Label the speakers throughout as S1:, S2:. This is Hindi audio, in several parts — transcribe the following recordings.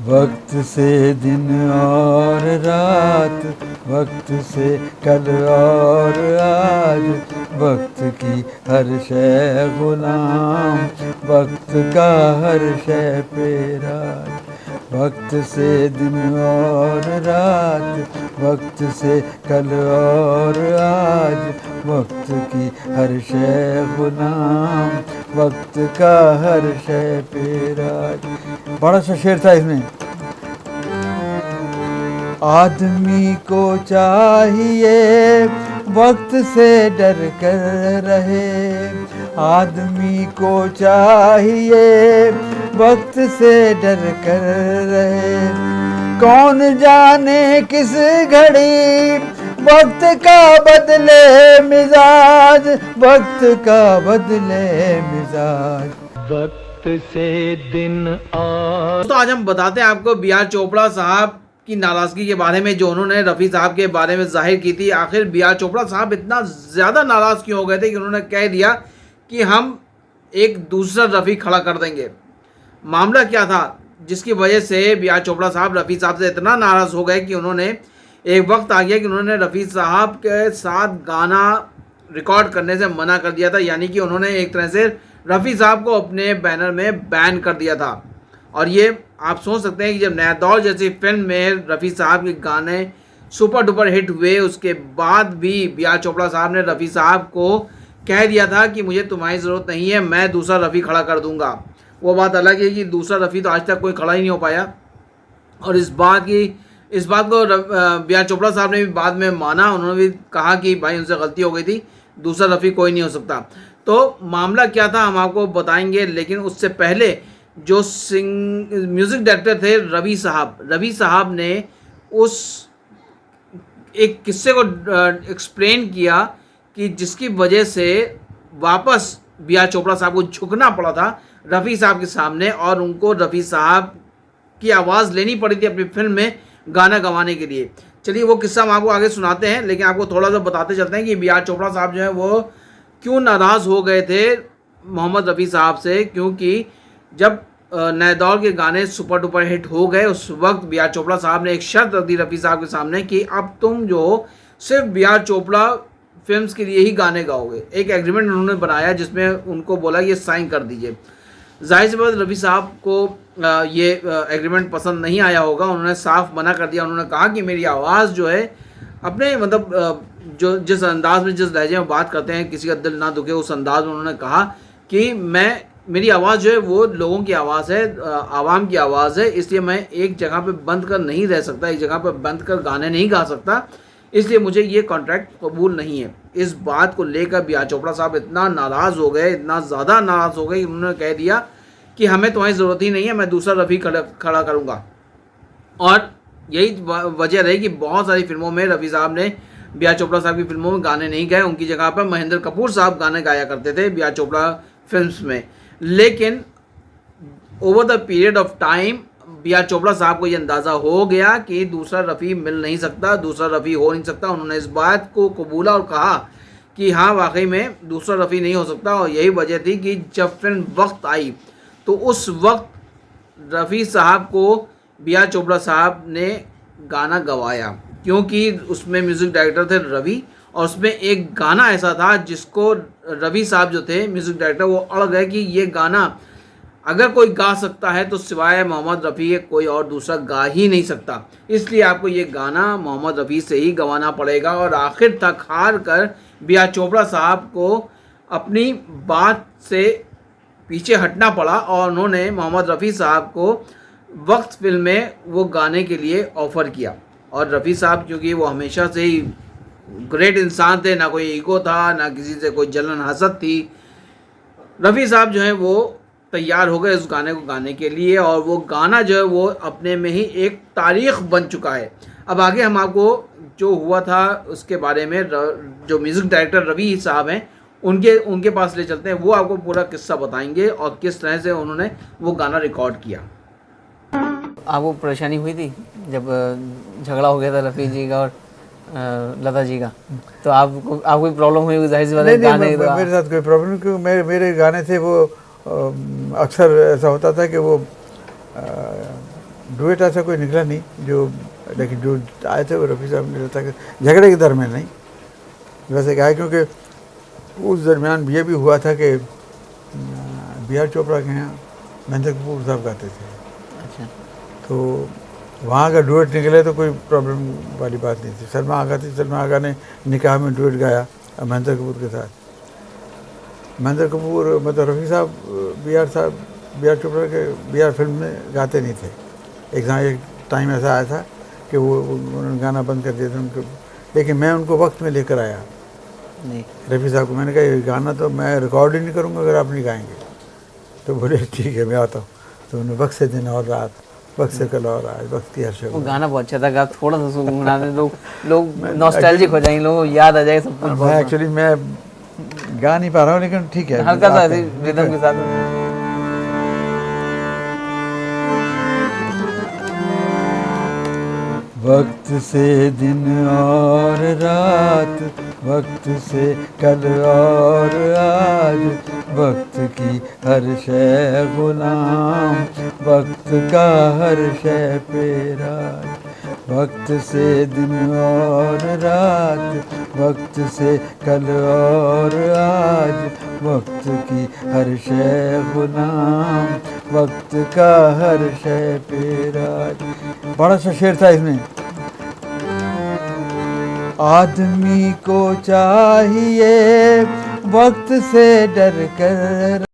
S1: वक्त से दिन और रात, वक्त से कल और आज, वक्त की हर शय गुलाम, वक्त का हर शय पे राज। वक्त से दिन और रात, वक्त से कल और आज, वक्त की हर शय गुलाम, वक्त का हर शय पे राज। बड़ा सा शेर था इसमें। आदमी को चाहिए वक्त से डर कर रहे, आदमी को चाहिए वक्त से डर कर रहे। कौन जाने किस घड़ी वक्त का बदले मिजाज, वक्त का बदले मिजाज।
S2: वक्त से दिन और
S3: तो आज हम बताते हैं आपको बी आर चोपड़ा साहब की नाराज़गी के बारे में जो उन्होंने रफ़ी साहब के बारे में जाहिर की थी। आखिर बी आर चोपड़ा साहब इतना ज़्यादा नाराज़ क्यों हो गए थे कि उन्होंने कह दिया कि हम एक दूसरा रफ़ी खड़ा कर देंगे। मामला क्या था जिसकी वजह से बी आर चोपड़ा साहब रफ़ी साहब से इतना नाराज़ हो गए कि उन्होंने एक वक्त आ गया कि उन्होंने रफ़ी साहब के साथ गाना रिकॉर्ड करने से मना कर दिया था। यानी कि उन्होंने एक तरह से रफ़ी साहब को अपने बैनर में बैन कर दिया था। और ये आप सोच सकते हैं कि जब नया दौर जैसी फिल्म में रफ़ी साहब के गाने सुपर डुपर हिट हुए, उसके बाद भी बी आर चोपड़ा साहब ने रफ़ी साहब को कह दिया था कि मुझे तुम्हारी ज़रूरत नहीं है, मैं दूसरा रफ़ी खड़ा कर दूंगा। वो बात अलग है कि दूसरा रफ़ी तो आज तक कोई खड़ा ही नहीं हो पाया। और इस बात को बी आर चोपड़ा साहब ने भी बाद में माना। उन्होंने भी कहा कि भाई उनसे गलती हो गई थी, दूसरा रफ़ी कोई नहीं हो सकता। तो मामला क्या था हम आपको बताएंगे, लेकिन उससे पहले जो म्यूज़िक डायरेक्टर थे रवि साहब ने उस एक किस्से को एक्सप्लेन किया कि जिसकी वजह से वापस बी आर चोपड़ा साहब को झुकना पड़ा था रफ़ी साहब के सामने, और उनको रफ़ी साहब की आवाज़ लेनी पड़ी थी अपनी फिल्म में गाना गवाने के लिए। चलिए वो किस्सा हम आपको आगे सुनाते हैं, लेकिन आपको थोड़ा सा बताते चलते हैं कि बी आर चोपड़ा साहब जो है वो क्यों नाराज़ हो गए थे मोहम्मद रफ़ी साहब से। क्योंकि जब नए दौर के गाने सुपर डुपर हिट हो गए, उस वक्त बी आर चोपड़ा साहब ने एक शर्त रख दी रफ़ी साहब के सामने कि अब तुम जो सिर्फ बी आर चोपड़ा फिल्म्स के लिए ही गाने गाओगे। एक एग्रीमेंट उन्होंने बनाया जिसमें उनको बोला ये साइन कर दीजिए। जाहिर सी बात रफ़ी साहब को ये एग्रीमेंट पसंद नहीं आया होगा। उन्होंने साफ मना कर दिया। उन्होंने कहा कि मेरी आवाज़ जो है अपने मतलब जो जिस अंदाज में जिस लहजे में बात करते हैं, किसी का दिल ना दुखे, उस अंदाज में उन्होंने कहा कि मेरी आवाज़ जो है वो लोगों की आवाज़ है, आवाम की आवाज़ है, इसलिए मैं एक जगह पे बंद कर नहीं रह सकता, एक जगह पे बंद कर गाने नहीं गा सकता, इसलिए मुझे ये कॉन्ट्रैक्ट कबूल नहीं है। इस बात को लेकर बी आर चोपड़ा साहब इतना नाराज़ हो गए, इतना ज़्यादा नाराज़ हो गए कि उन्होंने कह दिया कि हमें तुम्हारी ज़रूरत ही नहीं है, मैं दूसरा रफ़ी खड़ा करूँगा। और यही वजह रही कि बहुत सारी फिल्मों में रफ़ी साहब ने बी आर चोपड़ा साहब की फिल्मों में गाने नहीं गाए। उनकी जगह पर महेंद्र कपूर साहब गाने गाया करते थे बी आर चोपड़ा फिल्म्स में। लेकिन over the period of time B R Chopra साहब को ये अंदाज़ा हो गया कि दूसरा रफ़ी मिल नहीं सकता, दूसरा रफ़ी हो नहीं सकता। उन्होंने इस बात को कबूला और कहा कि हाँ वाकई में दूसरा रफ़ी नहीं हो सकता। और यही वजह थी कि जब फिल्म वक्त आई तो उस वक्त रफ़ी साहब को बी आर चोपड़ा साहब ने गाना गवाया, क्योंकि उसमें म्यूज़िक डायरेक्टर थे रवि, और उसमें एक गाना ऐसा था जिसको रवि साहब जो थे म्यूज़िक डायरेक्टर वो अड़ गए कि ये गाना अगर कोई गा सकता है तो सिवाय मोहम्मद रफ़ी के कोई और दूसरा गा ही नहीं सकता, इसलिए आपको ये गाना मोहम्मद रफ़ी से ही गवाना पड़ेगा। और आखिर तक हार कर बी आर चोपड़ा साहब को अपनी बात से पीछे हटना पड़ा और उन्होंने मोहम्मद रफ़ी साहब को वक्त फिल्म में वो गाने के लिए ऑफ़र किया। और रफ़ी साहब क्योंकि वो हमेशा से ही ग्रेट इंसान थे, ना कोई ईगो था, ना किसी से कोई जलन हसद थी, रफ़ी साहब जो है वो तैयार हो गए उस गाने को गाने के लिए। और वो गाना जो है वो अपने में ही एक तारीख़ बन चुका है। अब आगे हम आपको जो हुआ था उसके बारे में जो म्यूज़िक डायरेक्टर रवि साहब हैं उनके पास ले चलते हैं। वो आपको पूरा किस्सा बताएंगे और किस तरह से उन्होंने वो गाना रिकॉर्ड किया।
S4: आपको परेशानी हुई थी जब झगड़ा हो गया था रफ़ी जी का और लता जी का, तो आपको कोई प्रॉब्लम हुई? जाहिर सी बात है गाने
S1: मेरे साथ कोई प्रॉब्लम, क्योंकि मेरे गाने थे वो अक्सर ऐसा होता था कि वो डुएट ऐसा कोई निकला नहीं जो, लेकिन जो आए थे वो रफ़ी साहब ने लता के झगड़े के दरमियान नहीं, वैसे क्या है क्योंकि उस दरमियान ये भी हुआ था कि बी आर चोपड़ा के यहाँ महेंद्र कपूर साहब गाते थे,
S4: अच्छा,
S1: तो वहाँ का डुएट निकले तो कोई प्रॉब्लम वाली बात नहीं थी। सलमा आगा थी, सलमा आगा ने निकाह में डुएट गाया महेंद्र कपूर के साथ। महेंद्र कपूर मतलब रफ़ी साहब बी आर चोपड़ा के बी आर फिल्म में गाते नहीं थे। एक टाइम ऐसा आया था कि वो उन्होंने गाना बंद कर दिया था उनको, लेकिन मैं उनको वक्त में लेकर आया
S4: नहीं,
S1: रफ़ी साहब को। मैंने कहा ये गाना तो मैं रिकॉर्ड ही नहीं करूँगा अगर आप नहीं गाएंगे। तो बोले ठीक है मैं आता हूँ। तो उन्होंने वक्त से दिन और रात, वक्त से कल और आज, वक्त की हर
S4: वो
S1: शब।
S4: गाना बहुत अच्छा था, आप थोड़ा सा गुनगुना दें, लोग नॉस्टैल्जिक हो जाएंगे, लोगों को याद आ जाएगा सब कुछ।
S1: मैं एक्चुअली मैं गा नहीं पा रहा हूँ, लेकिन ठीक है
S4: हल्का सा रिदम के साथ।
S1: वक्त से दिन और रात, वक्त से कल और आज, वक्त की हर शय गुलाम, वक्त का हर शय पेरा। वक्त से दिन और रात, वक्त से कल और आज, वक्त की हर शय गुलाम, वक्त का हर शय पेरा। बड़ा सा शेर था इसमें। आदमी को चाहिए वक्त से डर कर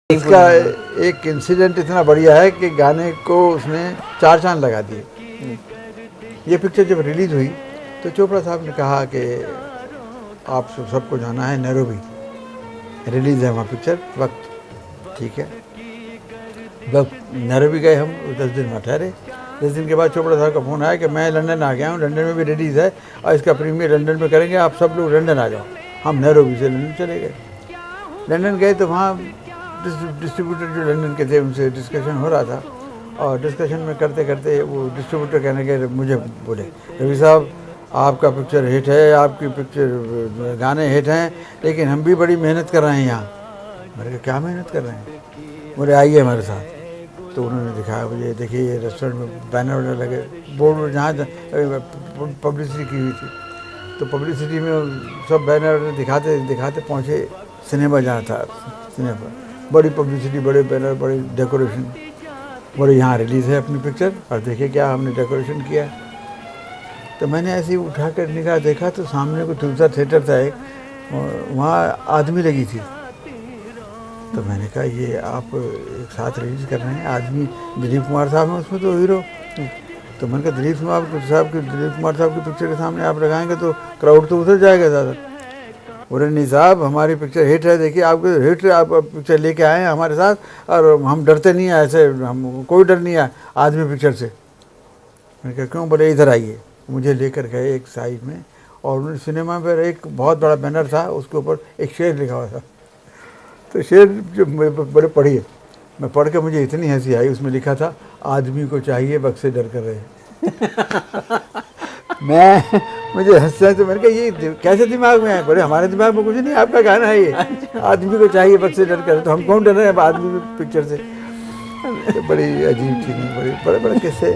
S1: इसका एक इंसिडेंट इतना बढ़िया है कि गाने को उसने 4 चांद लगा दिए। ये पिक्चर जब रिलीज़ हुई तो चोपड़ा साहब ने कहा कि आप सबको जाना है नैरोबी, रिलीज़ है वहाँ पिक्चर, वक्त ठीक है। जब नैरोबी गए हम 10 दिन में ठहरे। 10 दिन के बाद चोपड़ा साहब का फ़ोन आया कि मैं लंदन आ गया हूँ, लंदन में भी रिलीज़ है और इसका प्रीमियर लंदन में करेंगे, आप सब लोग लंदन आ जाओ। हम नैरोबी से लंदन चले गए। लंदन गए तो वहाँ डिस्ट्रीब्यूटर जो लंदन के थे उनसे डिस्कशन हो रहा था, और डिस्कशन में करते करते वो डिस्ट्रीब्यूटर कहने के मुझे बोले, रवि साहब आपका पिक्चर हिट है, आपकी पिक्चर गाने हिट हैं, लेकिन हम भी बड़ी मेहनत कर रहे हैं यहाँ। मैंने कहा क्या मेहनत कर रहे हैं? बोले आइए हमारे साथ। तो उन्होंने दिखाया मुझे, देखिए ये रेस्टोरेंट में बैनर वैनर लगे, बोर्ड जहाँ पब्लिसिटी की हुई थी, तो पब्लिसिटी में सब बैनर दिखाते दिखाते पहुँचे सिनेमा जहाँ था, सिनेमा बड़ी पब्लिसिटी, बड़े बैनर, बड़ी डेकोरेशन, बोले यहाँ रिलीज़ है अपनी पिक्चर और देखिए क्या हमने डेकोरेशन किया। तो मैंने ऐसे ही उठा कर निगाह देखा तो सामने को दूसरा थिएटर था एक, वहाँ आदमी लगी थी। तो मैंने कहा ये आप एक साथ रिलीज़ कर रहे हैं, आदमी दिलीप कुमार साहब हैं उसमें तो हीरो। तो मैंने कहा दिलीप कुमार साहब की पिक्चर के सामने आप लगाएंगे तो क्राउड तो उधर जाएगा ज़्यादा। बोले नहीं साहब हमारी पिक्चर हिट है, देखिए आपको हिट, आप पिक्चर लेके आए हैं हमारे साथ और हम डरते नहीं हैं, ऐसे हम कोई डर नहीं है आदमी पिक्चर से। मैंने कहा क्यों? बोले इधर आइए। मुझे लेकर गए एक साइड में और उन्होंने सिनेमा पर एक बहुत बड़ा बैनर था, उसके ऊपर एक शेर लिखा हुआ था। तो शेर जो बड़े पढ़िए, मैं पढ़ के मुझे इतनी हंसी आई, उसमें लिखा था आदमी को चाहिए वक्त से डर कर रहे। मुझे हंसना, तो मैंने कहा ये कैसे दिमाग में है? बोले हमारे दिमाग में कुछ नहीं, आपका गाना है ये, आदमी को चाहिए वक्त से डर कर। तो हम कौन डर रहे हैं अब आदमी पिक्चर से? तो बड़ी अजीब थी, बड़े बड़े किस्से।